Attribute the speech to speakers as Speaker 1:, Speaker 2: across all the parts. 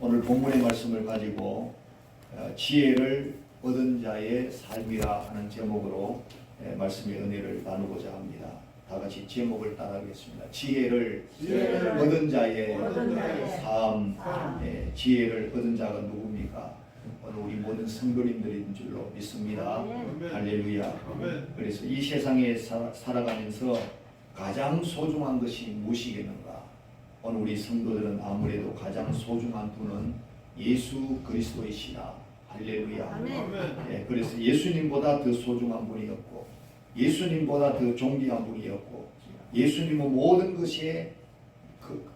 Speaker 1: 오늘 본문의 말씀을 가지고 지혜를 얻은 자의 삶이라 하는 제목으로 말씀의 은혜를 나누고자 합니다. 다 같이 제목을 따라하겠습니다. 지혜를 얻은 자의 삶. 지혜를 얻은 자가 누굽니까? 오늘 우리 모든 성도님들인 줄로 믿습니다. 할렐루야. 그래서 이 세상에 살아가면서 가장 소중한 것이 무엇이겠는가? 오늘 우리 성도들은 아무래도 가장 소중한 분은 예수 그리스도이시라. 할렐루야. 그래서 예수님보다 더 소중한 분이었고, 예수님보다 더 존귀한 분이었고, 예수님은 모든 것의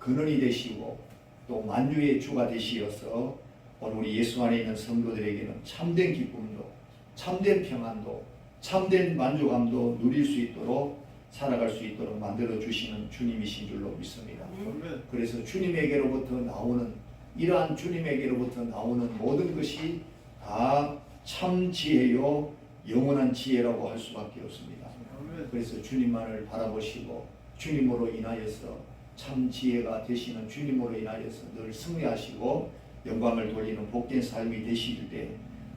Speaker 1: 근원이 되시고 또 만유의 주가 되시어서 오늘 우리 예수 안에 있는 성도들에게는 참된 기쁨도, 참된 평안도, 참된 만족감도 누릴 수 있도록 살아갈 수 있도록 만들어 주시는 주님이신 줄로 믿습니다. 그래서 주님에게로부터 나오는, 이러한 주님에게로부터 나오는 모든 것이 다 참 지혜요 영원한 지혜라고 할 수밖에 없습니다. 그래서 주님만을 바라보시고 주님으로 인하여서 참 지혜가 되시는 주님으로 인하여서 늘 승리하시고 영광을 돌리는 복된 삶이 되실 때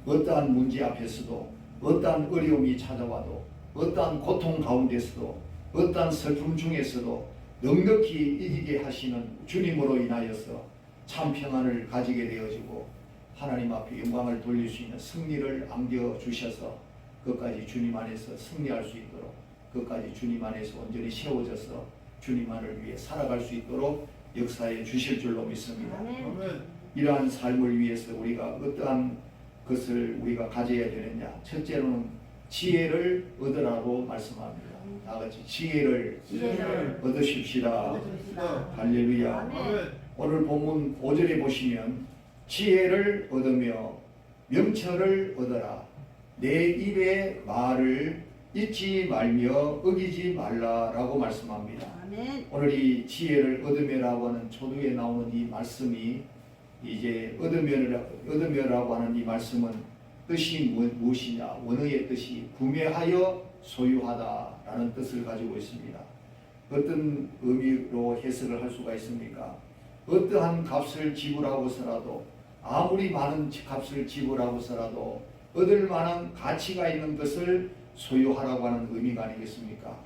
Speaker 1: 어떠한 문제 앞에서도, 어떠한 어려움이 찾아와도, 어떠한 고통 가운데서도, 어떠한 슬픔 중에서도 넉넉히 이기게 하시는 주님으로 인하여서 참 평안을 가지게 되어지고 하나님 앞에 영광을 돌릴 수 있는 승리를 안겨주셔서 끝까지 주님 안에서 승리할 수 있도록, 끝까지 주님 안에서 온전히 세워져서 주님만을 위해 살아갈 수 있도록 역사해 주실 줄로 믿습니다. 이러한 삶을 위해서 우리가 어떠한 것을 우리가 가져야 되느냐? 첫째로는 지혜를 얻으라고 말씀합니다. 다 같이 지혜를 얻으십시다. 할렐루야. 오늘 본문 5절에 보시면 지혜를 얻으며 명철을 얻어라. 내 입의 말을 잊지 말며 어기지 말라라고 말씀합니다. 오늘 이 지혜를 얻으며라고 하는 초두에 나오는 이 말씀이 이제 얻으며라고 하는 이 말씀은 뜻이 무엇이냐? 원어의 뜻이 구매하여 소유하다라는 뜻을 가지고 있습니다. 어떤 의미로 해석을 할 수가 있습니까? 어떠한 값을 지불하고서라도, 아무리 많은 값을 지불하고서라도 얻을 만한 가치가 있는 것을 소유하라고 하는 의미가 아니겠습니까?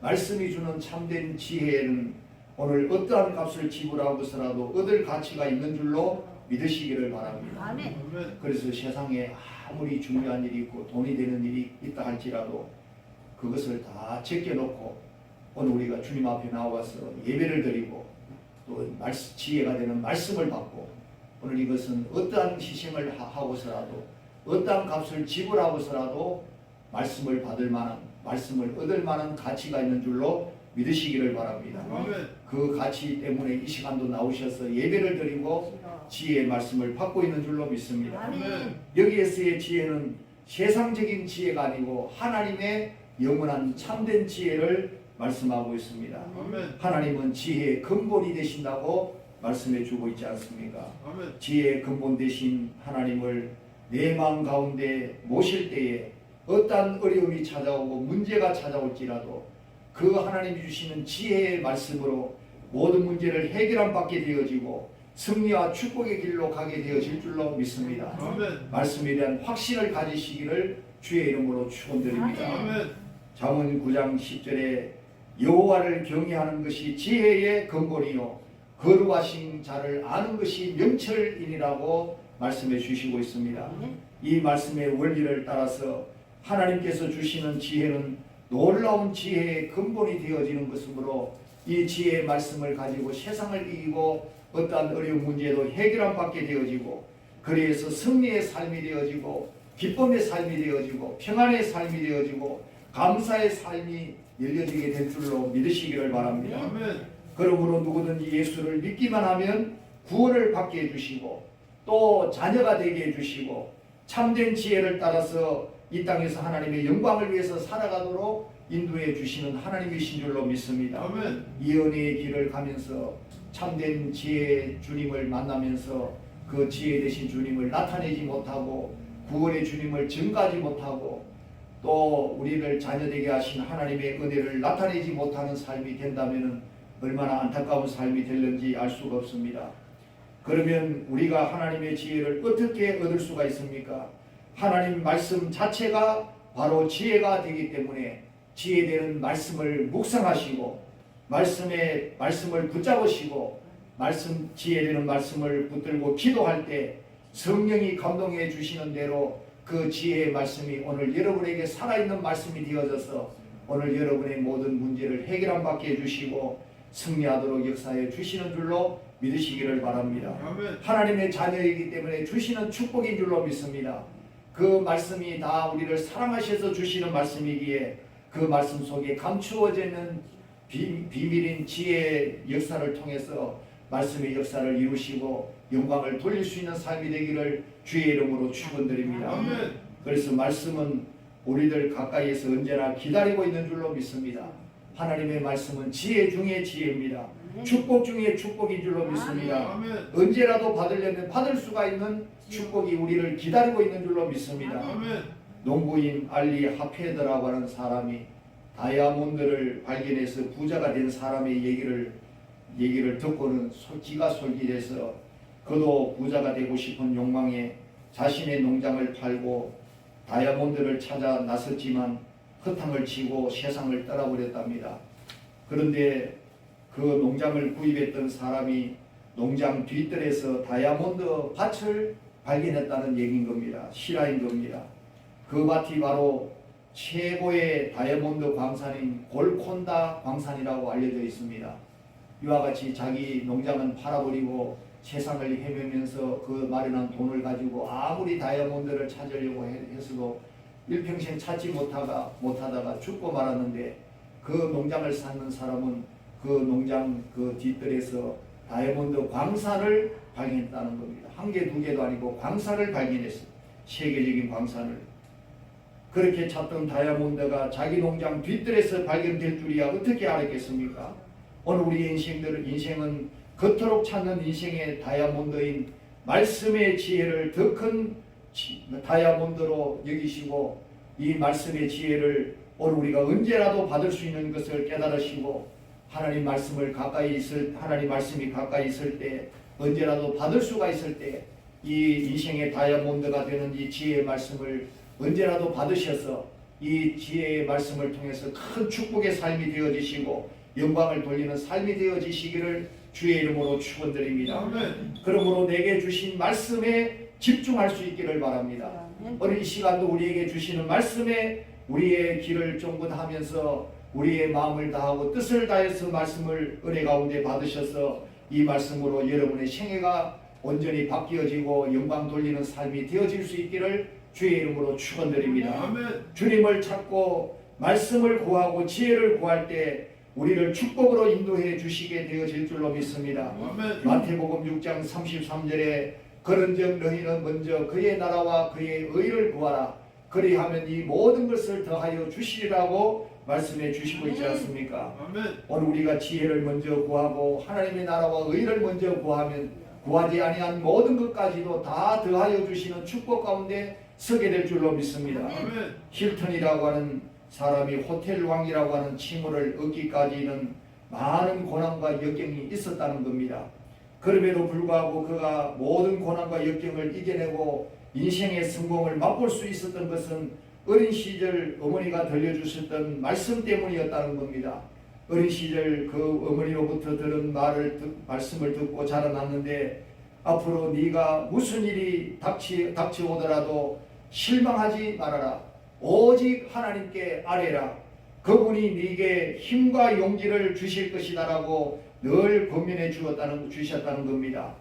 Speaker 1: 말씀이 주는 참된 지혜는 오늘 어떠한 값을 지불하고서라도 얻을 가치가 있는 줄로 믿으시기를 바랍니다. 그래서 세상에 아무리 중요한 일이 있고 돈이 되는 일이 있다 할지라도 그것을 다 제껴놓고 오늘 우리가 주님 앞에 나와서 예배를 드리고 또 지혜가 되는 말씀을 받고 오늘 이것은 어떠한 희생을 하고서라도, 어떠한 값을 지불하고서라도 말씀을 받을 만한, 말씀을 얻을 만한 가치가 있는 줄로 믿으시기를 바랍니다. 그 가치 때문에 이 시간도 나오셔서 예배를 드리고 지혜의 말씀을 받고 있는 줄로 믿습니다. 여기에서의 지혜는 세상적인 지혜가 아니고 하나님의 영원한 참된 지혜를 말씀하고 있습니다. 하나님은 지혜의 근본이 되신다고 말씀해 주고 있지 않습니까? 지혜의 근본 되신 하나님을 내 마음 가운데 모실 때에 어떠한 어려움이 찾아오고 문제가 찾아올지라도 그 하나님이 주시는 지혜의 말씀으로 모든 문제를 해결함 받게 되어지고 승리와 축복의 길로 가게 되어질 줄로 믿습니다. 말씀에 대한 확신을 가지시기를 주의 이름으로 축원드립니다. 잠언 9장 10절에 여호와를 경외하는 것이 지혜의 근본이요 거룩하신 자를 아는 것이 명철이니라고 말씀해 주시고 있습니다. 이 말씀의 원리를 따라서 하나님께서 주시는 지혜는 놀라운 지혜의 근본이 되어지는 것이므로 이 지혜의 말씀을 가지고 세상을 이기고 어떠한 어려운 문제도 해결함 받게 되어지고 그래서 승리의 삶이 되어지고 기쁨의 삶이 되어지고 평안의 삶이 되어지고 감사의 삶이 열려지게 될 줄로 믿으시기를 바랍니다. 그러므로 누구든지 예수를 믿기만 하면 구원을 받게 해주시고 또 자녀가 되게 해주시고 참된 지혜를 따라서 이 땅에서 하나님의 영광을 위해서 살아가도록 인도해 주시는 하나님이신 줄로 믿습니다. 이 은혜의 길을 가면서 참된 지혜의 주님을 만나면서 그 지혜 되신 주님을 나타내지 못하고 구원의 주님을 증가하지 못하고 또 우리를 자녀되게 하신 하나님의 은혜를 나타내지 못하는 삶이 된다면 얼마나 안타까운 삶이 될는지 알 수가 없습니다. 그러면 우리가 하나님의 지혜를 어떻게 얻을 수가 있습니까? 하나님 말씀 자체가 바로 지혜가 되기 때문에 지혜되는 말씀을 묵상하시고 말씀을 붙잡으시고 지혜되는 말씀을 붙들고 기도할 때 성령이 감동해 주시는 대로 그 지혜의 말씀이 오늘 여러분에게 살아있는 말씀이 되어져서 오늘 여러분의 모든 문제를 해결함 받게 해주시고 승리하도록 역사해 주시는 줄로 믿으시기를 바랍니다.
Speaker 2: 아멘.
Speaker 1: 하나님의 자녀이기 때문에 주시는 축복인 줄로 믿습니다. 그 말씀이 다 우리를 사랑하셔서 주시는 말씀이기에 그 말씀 속에 감추어져 있는 비밀인 지혜의 역사를 통해서 말씀의 역사를 이루시고 영광을 돌릴 수 있는 삶이 되기를 주의 이름으로 축원드립니다.
Speaker 2: 아멘.
Speaker 1: 그래서 말씀은 우리들 가까이에서 언제나 기다리고 있는 줄로 믿습니다. 하나님의 말씀은 지혜 중에 지혜입니다. 축복 중에 축복인 줄로 믿습니다.
Speaker 2: 아멘.
Speaker 1: 언제라도 받으려면 받을 수가 있는 축복이 우리를 기다리고 있는 줄로 믿습니다.
Speaker 2: 아멘.
Speaker 1: 농부인 알리 하페드라고 하는 사람이 다이아몬드를 발견해서 부자가 된 사람의 얘기를 듣고는 기가 솔깃해서 그도 부자가 되고 싶은 욕망에 자신의 농장을 팔고 다이아몬드를 찾아 나섰지만 허탕을 치고 세상을 떠나버렸답니다. 그런데 그 농장을 구입했던 사람이 농장 뒷뜰에서 다이아몬드 밭을 발견했다는 얘기인 겁니다. 실화인 겁니다. 그 밭이 바로 최고의 다이아몬드 광산인 골콘다 광산이라고 알려져 있습니다. 이와 같이 자기 농장은 팔아버리고 세상을 헤매면서 그 마련한 돈을 가지고 아무리 다이아몬드를 찾으려고 했어도 일평생 찾지 못하다가 죽고 말았는데 그 농장을 찾는 사람은 그 농장 그 뒷뜰에서 다이아몬드 광산을 발견했다는 겁니다. 한 개, 두 개도 아니고 광산을 발견했어요. 세계적인 광산을. 그렇게 찾던 다이아몬드가 자기 농장 뒷뜰에서 발견될 줄이야 어떻게 알았겠습니까? 오늘 우리의 인생은 그토록 찾는 인생의 다이아몬드인 말씀의 지혜를 더 큰 다이아몬드로 여기시고 이 말씀의 지혜를 오늘 우리가 언제라도 받을 수 있는 것을 깨달으시고 하나님 말씀이 가까이 있을 때 언제라도 받을 수가 있을 때 이 인생의 다이아몬드가 되는 이 지혜의 말씀을 언제라도 받으셔서 이 지혜의 말씀을 통해서 큰 축복의 삶이 되어지시고 영광을 돌리는 삶이 되어지시기를 주의 이름으로 축원드립니다.
Speaker 2: 아멘.
Speaker 1: 그러므로 내게 주신 말씀에 집중할 수 있기를 바랍니다. 오늘 이 시간도 우리에게 주시는 말씀에 우리의 길을 쫑긋하면서 우리의 마음을 다하고 뜻을 다해서 말씀을 은혜 가운데 받으셔서 이 말씀으로 여러분의 생애가 온전히 바뀌어지고 영광 돌리는 삶이 되어질 수 있기를 주의 이름으로 축원드립니다.
Speaker 2: 아멘.
Speaker 1: 주님을 찾고 말씀을 구하고 지혜를 구할 때 우리를 축복으로 인도해 주시게 되어질 줄로 믿습니다.
Speaker 2: 아멘.
Speaker 1: 마태복음 6장 33절에 그런즉 너희는 먼저 그의 나라와 그의 의를 구하라. 그리하면 이 모든 것을 더하여 주시리라고 말씀해 주시고 있지 않습니까?
Speaker 2: 아멘.
Speaker 1: 오늘 우리가 지혜를 먼저 구하고 하나님의 나라와 의를 먼저 구하면 구하지 아니한 모든 것까지도 다 더하여 주시는 축복 가운데 서게 될 줄로 믿습니다.
Speaker 2: 아멘.
Speaker 1: 힐튼이라고 하는 사람이 호텔 왕이라고 하는 칭호를 얻기까지는 많은 고난과 역경이 있었다는 겁니다. 그럼에도 불구하고 그가 모든 고난과 역경을 이겨내고 인생의 성공을 맛볼 수 있었던 것은 어린 시절 어머니가 들려주셨던 말씀 때문이었다는 겁니다. 어린 시절 그 어머니로부터 들은 말씀을 듣고 자라났는데 앞으로 네가 무슨 일이 닥쳐오더라도 실망하지 말아라. 오직 하나님께 아뢰라. 그분이 네게 힘과 용기를 주실 것이다라고 늘 권면해 주셨다는 겁니다.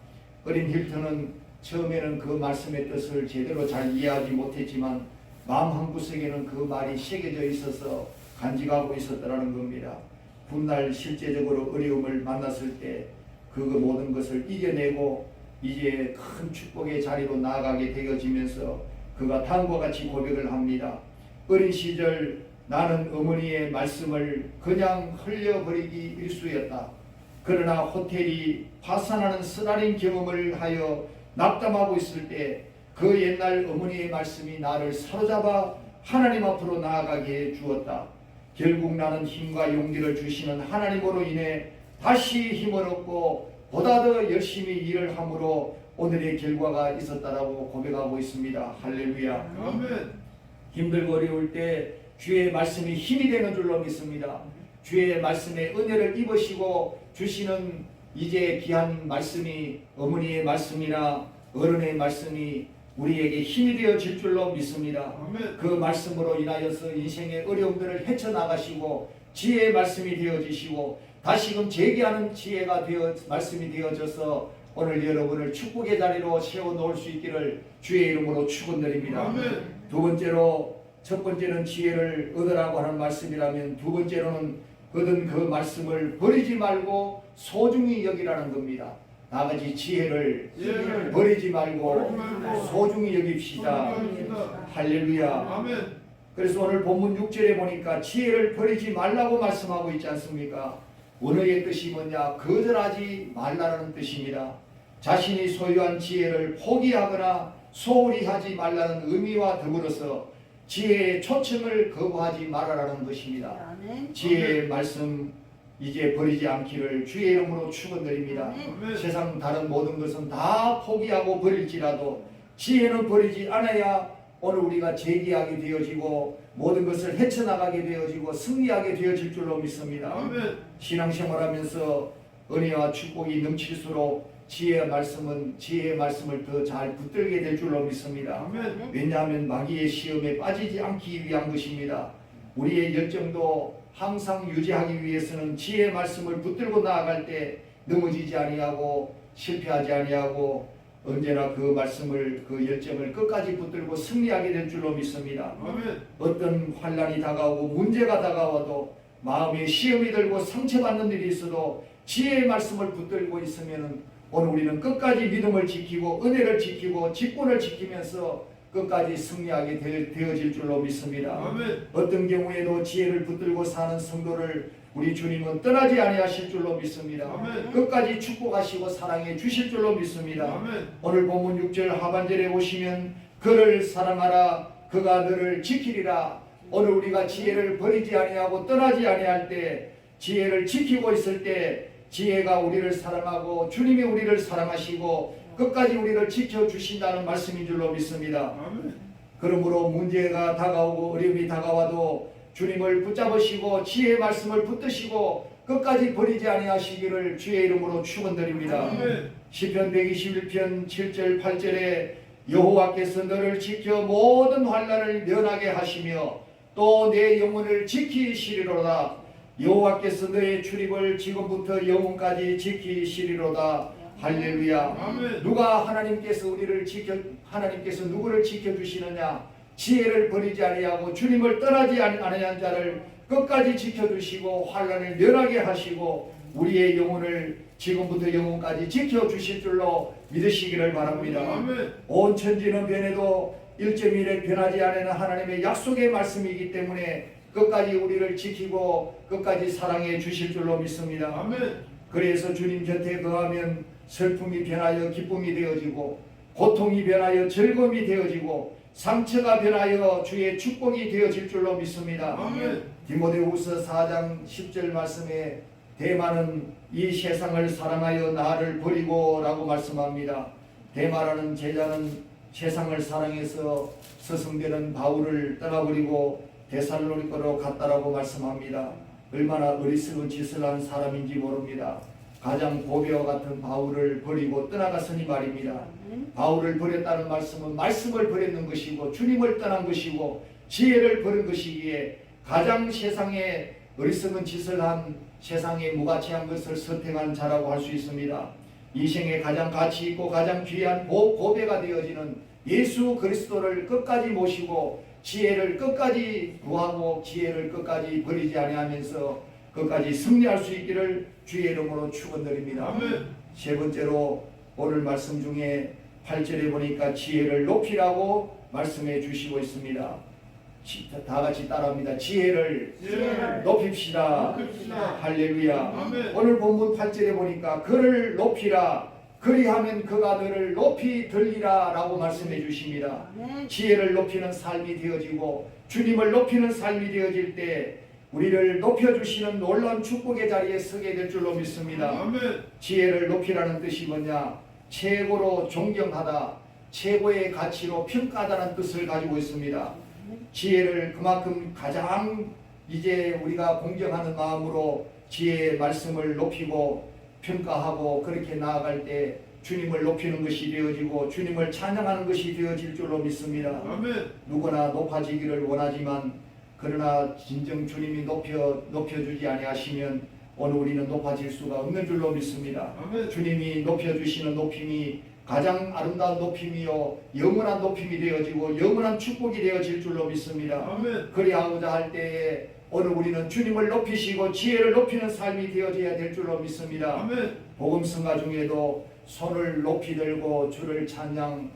Speaker 1: 어린 힐튼은 처음에는 그 말씀의 뜻을 제대로 잘 이해하지 못했지만 마음 한구석에는 그 말이 새겨져 있어서 간직하고 있었다는 겁니다. 훗날 실제적으로 어려움을 만났을 때 그 모든 것을 이겨내고 이제 큰 축복의 자리로 나아가게 되어지면서 그가 다음과 같이 고백을 합니다. 어린 시절 나는 어머니의 말씀을 그냥 흘려버리기 일쑤였다. 그러나 호텔이 파산하는 쓰라린 경험을 하여 낙담하고 있을 때 그 옛날 어머니의 말씀이 나를 사로잡아 하나님 앞으로 나아가게 해 주었다. 결국 나는 힘과 용기를 주시는 하나님으로 인해 다시 힘을 얻고 보다 더 열심히 일을 함으로 오늘의 결과가 있었다라고 고백하고 있습니다. 할렐루야.
Speaker 2: 아멘.
Speaker 1: 힘들고 어려울 때 주의 말씀이 힘이 되는 줄로 믿습니다. 주의 말씀에 은혜를 입으시고 주시는 이제 귀한 말씀이 어머니의 말씀이나 어른의 말씀이 우리에게 힘이 되어질 줄로 믿습니다.
Speaker 2: 아멘.
Speaker 1: 그 말씀으로 인하여서 인생의 어려움들을 헤쳐나가시고 지혜의 말씀이 되어지시고 다시금 재기하는 지혜가 말씀이 되어져서 오늘 여러분을 축복의 자리로 세워놓을 수 있기를 주의 이름으로 축원드립니다.
Speaker 2: 아멘.
Speaker 1: 두 번째로, 첫 번째는 지혜를 얻으라고 하는 말씀이라면 두 번째로는 얻은 그 말씀을 버리지 말고 소중히 여기라는 겁니다. 나같이 지혜를 버리지 말고 소중히 여깁시다. 할렐루야.
Speaker 2: 아멘.
Speaker 1: 그래서 오늘 본문 6절에 보니까 지혜를 버리지 말라고 말씀하고 있지 않습니까? 원어의 뜻이 뭐냐? 거절하지 말라는 뜻입니다. 자신이 소유한 지혜를 포기하거나 소홀히 하지 말라는 의미와 더불어서 지혜의 초청을 거부하지 말아라는 것입니다. 지혜의 말씀 이제 버리지 않기를 주의 이름으로 축원드립니다. 세상 다른 모든 것은 다 포기하고 버릴지라도 지혜는 버리지 않아야 오늘 우리가 재기하게 되어지고 모든 것을 헤쳐나가게 되어지고 승리하게 되어질 줄로 믿습니다.
Speaker 2: 아멘.
Speaker 1: 신앙생활하면서 은혜와 축복이 넘칠수록 지혜의 말씀을 더 잘 붙들게 될 줄로 믿습니다.
Speaker 2: 아멘.
Speaker 1: 왜냐하면 마귀의 시험에 빠지지 않기 위한 것입니다. 우리의 열정도 항상 유지하기 위해서는 지혜의 말씀을 붙들고 나아갈 때 넘어지지 아니하고 실패하지 아니하고 언제나 그 말씀을, 그 열정을 끝까지 붙들고 승리하게 될 줄로 믿습니다.
Speaker 2: 아멘.
Speaker 1: 어떤 환난이 다가오고 문제가 다가와도 마음에 시험이 들고 상처받는 일이 있어도 지혜의 말씀을 붙들고 있으면 오늘 우리는 끝까지 믿음을 지키고 은혜를 지키고 직분을 지키면서 끝까지 승리하게 되어질 줄로 믿습니다.
Speaker 2: 아멘.
Speaker 1: 어떤 경우에도 지혜를 붙들고 사는 성도를 우리 주님은 떠나지 아니하실 줄로 믿습니다.
Speaker 2: 아멘.
Speaker 1: 끝까지 축복하시고 사랑해 주실 줄로 믿습니다.
Speaker 2: 아멘.
Speaker 1: 오늘 본문 6절 하반절에 보시면 그를 사랑하라 그가 너를 지키리라. 오늘 우리가 지혜를 버리지 아니하고 떠나지 아니할 때 지혜를 지키고 있을 때 지혜가 우리를 사랑하고 주님이 우리를 사랑하시고 끝까지 우리를 지켜주신다는 말씀인 줄로 믿습니다.
Speaker 2: 아멘.
Speaker 1: 그러므로 문제가 다가오고 어려움이 다가와도 주님을 붙잡으시고 지혜의 말씀을 붙드시고 끝까지 버리지 아니하시기를 주의 이름으로 축원드립니다.
Speaker 2: 아멘.
Speaker 1: 시편 121편 7절 8절에 여호와께서 너를 지켜 모든 환난을 면하게 하시며 또 내 영혼을 지키시리로다. 여호와께서 너의 출입을 지금부터 영혼까지 지키시리로다. 할렐루야.
Speaker 2: 아멘.
Speaker 1: 누가 하나님께서 하나님께서 누구를 지켜주시느냐? 지혜를 버리지 아니하고 주님을 떠나지 아니한 자를 끝까지 지켜주시고 환난을 면하게 하시고 우리의 영혼을 지금부터 영혼까지 지켜주실 줄로 믿으시기를 바랍니다.
Speaker 2: 아멘.
Speaker 1: 온 천지는 변해도 1.1에 변하지 않는 하나님의 약속의 말씀이기 때문에 끝까지 우리를 지키고 끝까지 사랑해 주실 줄로 믿습니다.
Speaker 2: 아멘.
Speaker 1: 그래서 주님 곁에 거하면 슬픔이 변하여 기쁨이 되어지고 고통이 변하여 즐거움이 되어지고 상처가 변하여 주의 축복이 되어질 줄로 믿습니다.
Speaker 2: 아멘.
Speaker 1: 디모데후서 4장 10절 말씀에 대마는 이 세상을 사랑하여 나를 버리고 라고 말씀합니다. 대마라는 제자는 세상을 사랑해서 서성되는 바울을 떠나버리고 데살로니가로 갔다라고 말씀합니다. 얼마나 어리석은 짓을 한 사람인지 모릅니다. 가장 고배와 같은 바울을 버리고 떠나갔으니 말입니다. 바울을 버렸다는 말씀은 말씀을 버렸는 것이고 주님을 떠난 것이고 지혜를 버린 것이기에 가장 세상에 어리석은 짓을 한 세상에 무가치한 것을 선택한 자라고 할 수 있습니다. 이 생에 가장 가치 있고 가장 귀한 보배가 되어지는 예수 그리스도를 끝까지 모시고 지혜를 끝까지 구하고 지혜를 끝까지 버리지 아니하면서 끝까지 승리할 수 있기를 주의 이름으로 축원드립니다.
Speaker 2: 아멘.
Speaker 1: 세 번째로 오늘 말씀 중에 8절에 보니까 지혜를 높이라고 말씀해 주시고 있습니다. 다 같이 따라합니다. 지혜를 높입시다. 할렐루야.
Speaker 2: 아멘.
Speaker 1: 오늘 본문 8절에 보니까 그를 높이라. 그리하면 그가 너를 높이 들리라 라고 말씀해 주십니다. 지혜를 높이는 삶이 되어지고 주님을 높이는 삶이 되어질 때 우리를 높여주시는 놀라운 축복의 자리에 서게 될 줄로 믿습니다.
Speaker 2: 아멘.
Speaker 1: 지혜를 높이라는 뜻이 뭐냐? 최고로 존경하다, 최고의 가치로 평가하다는 뜻을 가지고 있습니다. 지혜를 그만큼 가장 이제 우리가 공경하는 마음으로 지혜의 말씀을 높이고 평가하고 그렇게 나아갈 때 주님을 높이는 것이 되어지고 주님을 찬양하는 것이 되어질 줄로 믿습니다.
Speaker 2: 아멘.
Speaker 1: 누구나 높아지기를 원하지만 그러나 진정 주님이 높여주지 아니하시면 오늘 우리는 높아질 수가 없는 줄로 믿습니다.
Speaker 2: 아멘.
Speaker 1: 주님이 높여주시는 높임이 가장 아름다운 높임이요 영원한 높임이 되어지고 영원한 축복이 되어질 줄로 믿습니다.
Speaker 2: 아멘.
Speaker 1: 그리하고자 할 때에 오늘 우리는 주님을 높이시고 지혜를 높이는 삶이 되어져야 될 줄로 믿습니다.
Speaker 2: 아멘.
Speaker 1: 복음성가 중에도 손을 높이 들고 주를 찬양,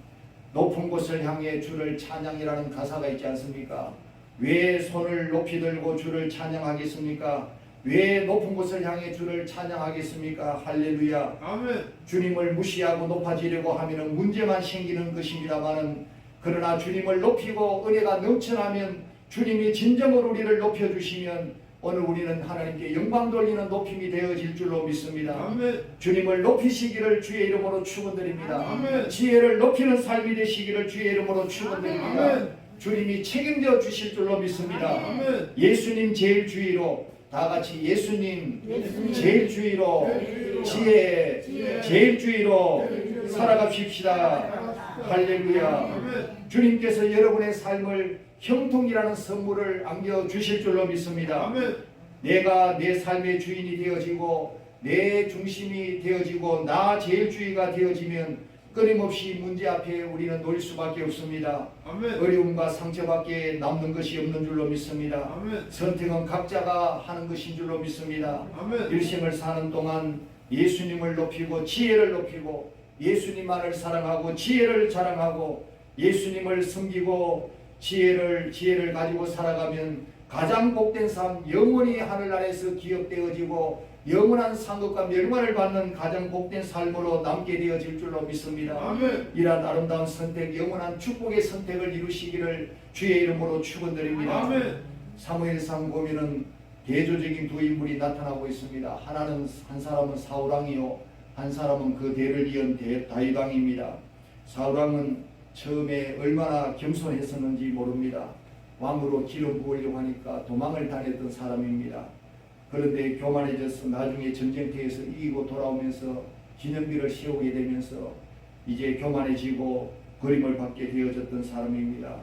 Speaker 1: 높은 곳을 향해 주를 찬양이라는 가사가 있지 않습니까? 왜 손을 높이 들고 주를 찬양하겠습니까? 왜 높은 곳을 향해 주를 찬양하겠습니까? 할렐루야.
Speaker 2: 아멘.
Speaker 1: 주님을 무시하고 높아지려고 하면 문제만 생기는 것입니다마는 그러나 주님을 높이고 은혜가 넘쳐나면 주님이 진정으로 우리를 높여주시면 오늘 우리는 하나님께 영광 돌리는 높임이 되어질 줄로 믿습니다.
Speaker 2: 아멘.
Speaker 1: 주님을 높이시기를 주의 이름으로 축원드립니다.
Speaker 2: 아멘.
Speaker 1: 지혜를 높이는 삶이 되시기를 주의 이름으로 축원드립니다.
Speaker 2: 아멘.
Speaker 1: 주님이 책임져 주실 줄로 믿습니다.
Speaker 2: 아멘.
Speaker 1: 예수님 제일 주의로 다 같이 예수님 제일 주의로 지혜 제일 주의로 살아갑시다. 할렐루야. 주님께서 여러분의 삶을 형통이라는 선물을 안겨주실 줄로 믿습니다.
Speaker 2: 아멘.
Speaker 1: 내가 내 삶의 주인이 되어지고 내 중심이 되어지고 나 제일주의가 되어지면 끊임없이 문제 앞에 우리는 놓일 수밖에 없습니다.
Speaker 2: 아멘.
Speaker 1: 어려움과 상처밖에 남는 것이 없는 줄로 믿습니다.
Speaker 2: 아멘.
Speaker 1: 선택은 각자가 하는 것인 줄로 믿습니다.
Speaker 2: 아멘.
Speaker 1: 일생을 사는 동안 예수님을 높이고 지혜를 높이고 예수님만을 사랑하고 지혜를 자랑하고 예수님을 섬기고 지혜를 가지고 살아가면 가장 복된 삶, 영원히 하늘 아래서 기억되어지고 영원한 상급과 멸관을 받는 가장 복된 삶으로 남게 되어질 줄로 믿습니다.
Speaker 2: 아멘.
Speaker 1: 이러한 아름다운 선택, 영원한 축복의 선택을 이루시기를 주의 이름으로 축원드립니다.
Speaker 2: 아멘.
Speaker 1: 사무엘상 보면은 대조적인 두 인물이 나타나고 있습니다. 하나는 한 사람은 사울왕이요, 한 사람은 그 대를 이은 다윗왕입니다. 사울왕은 처음에 얼마나 겸손했었는지 모릅니다. 왕으로 기름 부으려고 하니까 도망을 다녔던 사람입니다. 그런데 교만해져서 나중에 전쟁터에서 이기고 돌아오면서 기념비를 세우게 되면서 이제 교만해지고 버림을 받게 되어졌던 사람입니다.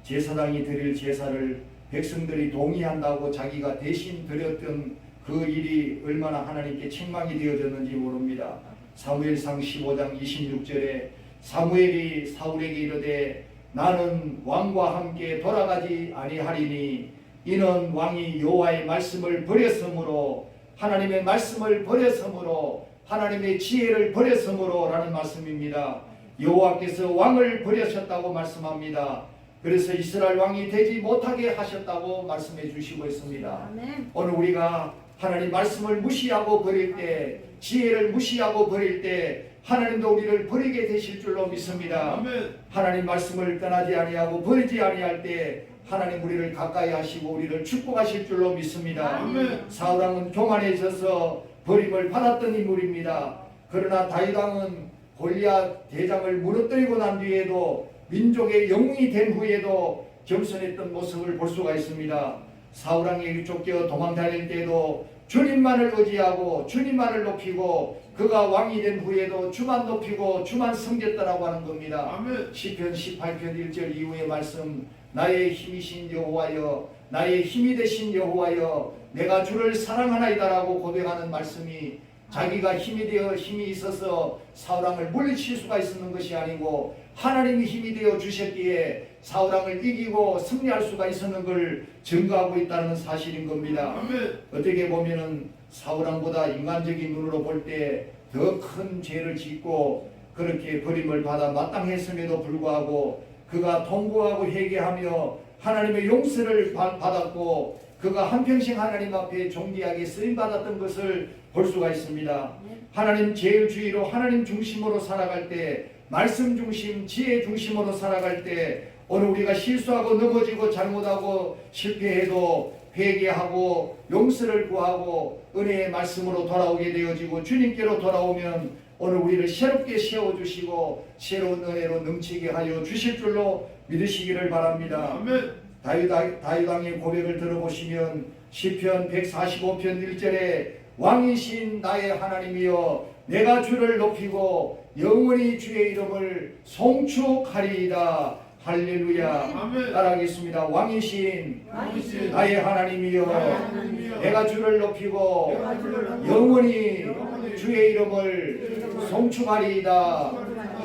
Speaker 1: 제사장이 드릴 제사를 백성들이 동의한다고 자기가 대신 드렸던 그 일이 얼마나 하나님께 책망이 되어졌는지 모릅니다. 사무엘상 15장 26절에 사무엘이 사울에게 이르되 나는 왕과 함께 돌아가지 아니하리니 이는 왕이 여호와의 말씀을 버렸으므로 하나님의 말씀을 버렸으므로 하나님의 지혜를 버렸으므로 라는 말씀입니다. 여호와께서 왕을 버리셨다고 말씀합니다. 그래서 이스라엘 왕이 되지 못하게 하셨다고 말씀해 주시고 있습니다.
Speaker 3: 아멘.
Speaker 1: 오늘 우리가 하나님 말씀을 무시하고 버릴 때 지혜를 무시하고 버릴 때 하나님도 우리를 버리게 되실 줄로 믿습니다.
Speaker 2: 아멘.
Speaker 1: 하나님 말씀을 떠나지 아니하고 버리지 아니할 때 하나님 우리를 가까이 하시고 우리를 축복하실 줄로 믿습니다.
Speaker 2: 아멘.
Speaker 1: 사울왕은 교만해져서 버림을 받았던 인물입니다. 그러나 다윗왕은 골리앗 대장을 무너뜨리고 난 뒤에도 민족의 영웅이 된 후에도 겸손했던 모습을 볼 수가 있습니다. 사울왕에게 쫓겨 도망다닐 때도 주님만을 의지하고 주님만을 높이고 그가 왕이 된 후에도 주만 높이고 주만 섬겼다라고 하는 겁니다.
Speaker 2: 아멘.
Speaker 1: 시편 18편 1절 이후의 말씀 나의 힘이신 여호와여 나의 힘이 되신 여호와여 내가 주를 사랑하나이다라고 고백하는 말씀이 자기가 힘이 되어 힘이 있어서 사울왕을 물리칠 수가 있었는 것이 아니고 하나님이 힘이 되어 주셨기에 사울왕을 이기고 승리할 수가 있었는 걸 증거하고 있다는 사실인 겁니다.
Speaker 2: 아멘.
Speaker 1: 어떻게 보면은 사울왕보다 인간적인 눈으로 볼 때 더 큰 죄를 짓고 그렇게 버림을 받아 마땅했음에도 불구하고 그가 통곡하고 회개하며 하나님의 용서를 받았고 그가 한평생 하나님 앞에 존귀하게 쓰임받았던 것을 볼 수가 있습니다. 하나님 제일주의로 하나님 중심으로 살아갈 때 말씀 중심, 지혜 중심으로 살아갈 때 오늘 우리가 실수하고 넘어지고 잘못하고 실패해도 회개하고 용서를 구하고 은혜의 말씀으로 돌아오게 되어지고 주님께로 돌아오면 오늘 우리를 새롭게 세워주시고 새로운 은혜로 넘치게 하여 주실 줄로 믿으시기를 바랍니다.
Speaker 2: 아멘.
Speaker 1: 다윗 왕의 고백을 들어보시면 시편 145편 1절에 왕이신 나의 하나님이여 내가 주를 높이고 영원히 주의 이름을 송축하리이다. 할렐루야.
Speaker 2: 아멘.
Speaker 1: 따라하겠습니다. 왕이신
Speaker 2: 왕이신
Speaker 1: 나의 하나님이여
Speaker 2: 하나님이여
Speaker 1: 내가 주를 높이고
Speaker 2: 내가 주를 높이고
Speaker 1: 영원히
Speaker 2: 영원히
Speaker 1: 주의 이름을 송축하리이다.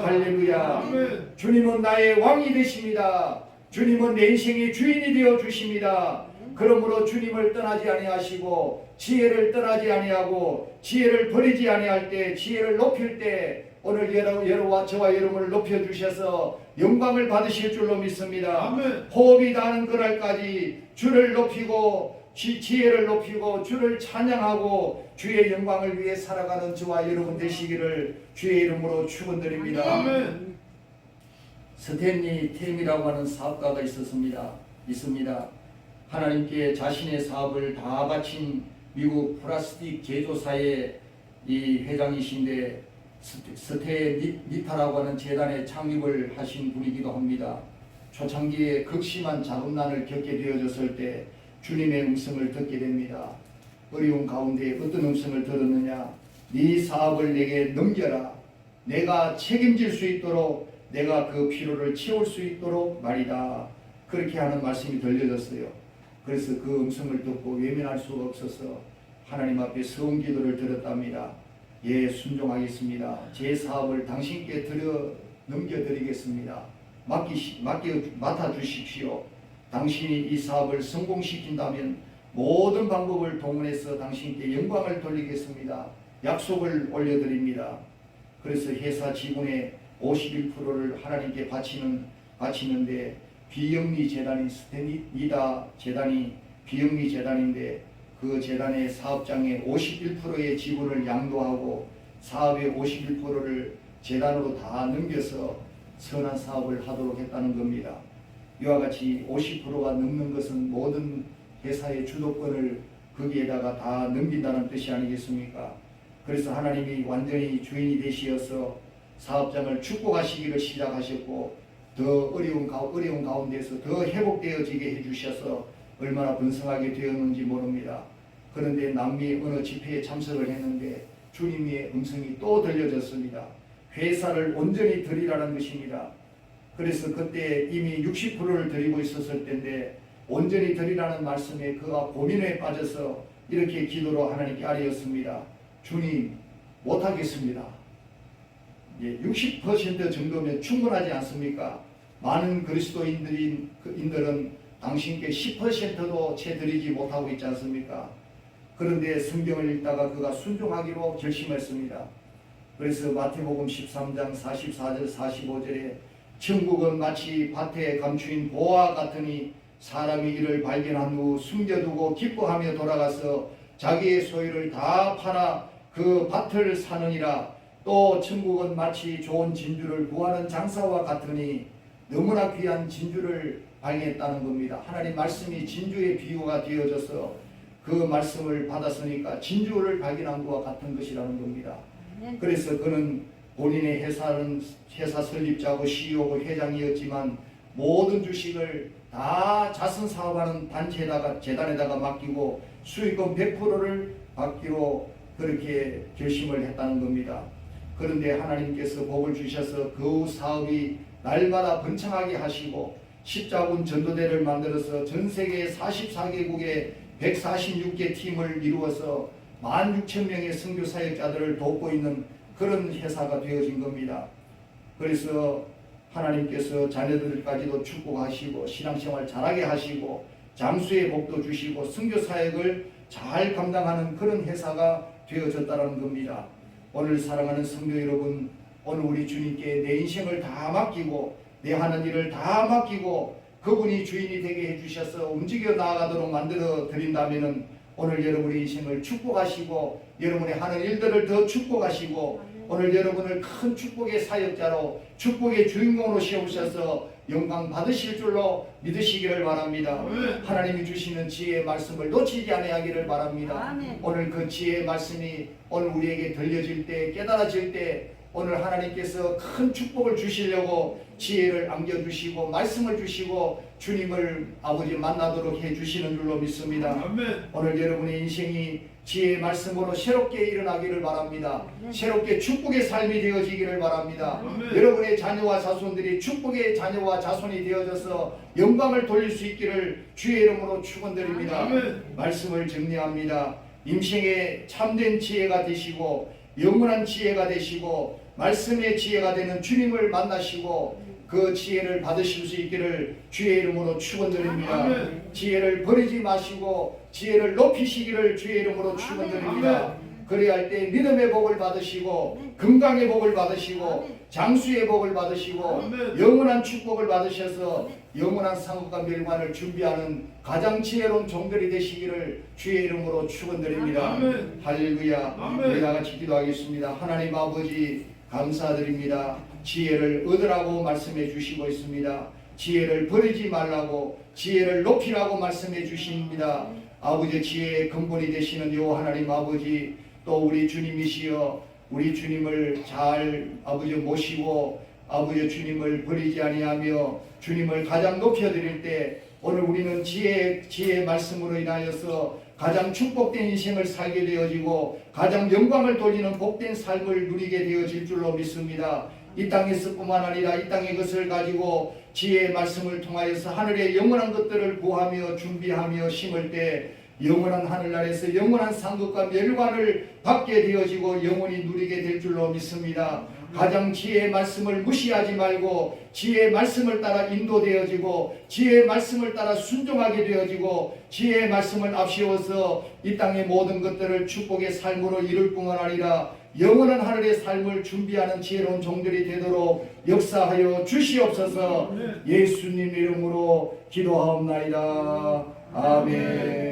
Speaker 1: 할렐루야.
Speaker 2: 아멘.
Speaker 1: 주님은 나의 왕이 되십니다. 주님은 내 인생의 주인이 되어 주십니다. 그러므로 주님을 떠나지 아니하시고 지혜를 떠나지 아니하고 지혜를 버리지 아니할 때 지혜를 높일 때 오늘 여러와 저와 여러분을 높여주셔서 영광을 받으실 줄로 믿습니다.
Speaker 2: 아멘.
Speaker 1: 호흡이 닿는 그날까지 주를 높이고 지혜를 높이고 주를 찬양하고 주의 영광을 위해 살아가는 저와 여러분 되시기를 주의 이름으로 축원드립니다.
Speaker 2: 아멘.
Speaker 1: 스탠리 템이라고 하는 사업가가 있습니다. 하나님께 자신의 사업을 다 바친 미국 플라스틱 제조사의 이 회장이신데 스테니타라고 하는 재단의 창립을 하신 분이기도 합니다. 초창기에 극심한 자금난을 겪게 되어졌을 때 주님의 음성을 듣게 됩니다. 어려운 가운데 어떤 음성을 들었느냐? 네 사업을 내게 넘겨라. 내가 책임질 수 있도록 내가 그 필요를 채울 수 있도록 말이다. 그렇게 하는 말씀이 들려졌어요. 그래서 그 음성을 듣고 외면할 수가 없어서 하나님 앞에 서운 기도를 드렸답니다. 예, 순종하겠습니다. 제 사업을 당신께 넘겨드리겠습니다. 맡아주십시오. 당신이 이 사업을 성공시킨다면 모든 방법을 동원해서 당신께 영광을 돌리겠습니다. 약속을 올려드립니다. 그래서 회사 지분의 51%를 하나님께 바치는데 비영리 재단인 스테니다 재단이 비영리 재단인데 그 재단의 사업장의 51%의 지분을 양도하고 사업의 51%를 재단으로 다 넘겨서 선한 사업을 하도록 했다는 겁니다. 이와 같이 50%가 넘는 것은 모든 회사의 주도권을 거기에다가 다 넘긴다는 뜻이 아니겠습니까? 그래서 하나님이 완전히 주인이 되시어서 사업장을 축복하시기를 시작하셨고 더 어려운 가운데서 더 회복되어지게 해주셔서 얼마나 번성하게 되었는지 모릅니다. 그런데 남미 어느 집회에 참석을 했는데 주님의 음성이 또 들려졌습니다. 회사를 온전히 드리라는 것입니다. 그래서 그때 이미 60%를 드리고 있었을 때인데 온전히 드리라는 말씀에 그가 고민에 빠져서 이렇게 기도로 하나님께 아뢰었습니다. 주님, 못하겠습니다. 60% 정도면 충분하지 않습니까? 많은 그리스도인들은 당신께 10%도 채 드리지 못하고 있지 않습니까? 그런데 성경을 읽다가 그가 순종하기로 결심했습니다. 그래서 마태복음 13장 44절 45절에 천국은 마치 밭에 감추인 보화 같으니 사람이 이를 발견한 후 숨겨두고 기뻐하며 돌아가서 자기의 소유를 다 팔아 그 밭을 사느니라. 또 천국은 마치 좋은 진주를 구하는 장사와 같으니 너무나 귀한 진주를 발견했다는 겁니다. 하나님 말씀이 진주의 비유가 되어져서 그 말씀을 받았으니까 진주를 발견한 것과 같은 것이라는 겁니다. 그래서 그는 본인의 회사 설립자고 CEO고 회장이었지만 모든 주식을 다 자선 사업하는 재단에다가 맡기고 수익금 100%를 받기로 그렇게 결심을 했다는 겁니다. 그런데 하나님께서 복을 주셔서 그 사업이 날마다 번창하게 하시고 십자군 전도대를 만들어서 전 세계 44개국에 146개 팀을 이루어서 16,000명의 선교 사역자들을 돕고 있는 그런 회사가 되어진 겁니다. 그래서 하나님께서 자녀들까지도 축복하시고 신앙생활 잘하게 하시고 장수의 복도 주시고 선교 사역을 잘 감당하는 그런 회사가 되어졌다는 겁니다. 오늘 사랑하는 성도 여러분, 오늘 우리 주님께 내 인생을 다 맡기고 내 하는 일을 다 맡기고 그분이 주인이 되게 해주셔서 움직여 나아가도록 만들어 드린다면 오늘 여러분의 인생을 축복하시고 여러분의 하는 일들을 더 축복하시고 오늘 여러분을 큰 축복의 사역자로 축복의 주인공으로 세우셔서 영광 받으실 줄로 믿으시기를 바랍니다. 하나님이 주시는 지혜의 말씀을 놓치지 아니하기를 바랍니다. 오늘 그 지혜의 말씀이 오늘 우리에게 들려질 때, 깨달아질 때 오늘 하나님께서 큰 축복을 주시려고 지혜를 안겨주시고 말씀을 주시고 주님을 아버지 만나도록 해주시는 줄로 믿습니다. 아멘. 오늘 여러분의 인생이 지혜의 말씀으로 새롭게 일어나기를 바랍니다. 새롭게 축복의 삶이 되어지기를 바랍니다. 아멘. 여러분의 자녀와 자손들이 축복의 자녀와 자손이 되어져서 영광을 돌릴 수 있기를 주의 이름으로 축원드립니다. 아멘. 말씀을 정리합니다. 인생의 참된 지혜가 되시고 영원한 지혜가 되시고 말씀의 지혜가 되는 주님을 만나시고 그 지혜를 받으실 수 있기를 주의 이름으로 축원드립니다. 아멘. 지혜를 버리지 마시고 지혜를 높이시기를 주의 이름으로 축원드립니다. 그래야 할 때 믿음의 복을 받으시고 건강의 복을 받으시고 장수의 복을 받으시고 영원한 축복을 받으셔서 영원한 상급과 멸관을 준비하는 가장 지혜로운 종들이 되시기를 주의 이름으로 축원드립니다. 할렐루야. 우리 다 같이 기도하겠습니다. 하나님 아버지 감사드립니다. 지혜를 얻으라고 말씀해 주시고 있습니다. 지혜를 버리지 말라고 지혜를 높이라고 말씀해 주십니다. 아버지 지혜의 근본이 되시는 요 하나님 아버지 또 우리 주님이시여 우리 주님을 잘 아버지 모시고 아버지 주님을 버리지 아니하며 주님을 가장 높여드릴 때 오늘 우리는 지혜의 말씀으로 인하여서 가장 축복된 인생을 살게 되어지고 가장 영광을 돌리는 복된 삶을 누리게 되어질 줄로 믿습니다. 이 땅에서 뿐만 아니라 이 땅의 것을 가지고 지혜의 말씀을 통하여서 하늘의 영원한 것들을 구하며 준비하며 심을 때 영원한 하늘나라에서 영원한 상급과 멸관을 받게 되어지고 영원히 누리게 될 줄로 믿습니다. 가장 지혜의 말씀을 무시하지 말고 지혜의 말씀을 따라 인도되어지고 지혜의 말씀을 따라 순종하게 되어지고 지혜의 말씀을 앞세워서 이 땅의 모든 것들을 축복의 삶으로 이룰 뿐만 아니라 영원한 하늘의 삶을 준비하는 지혜로운 종들이 되도록 역사하여 주시옵소서. 예수님 이름으로 기도하옵나이다. 아멘.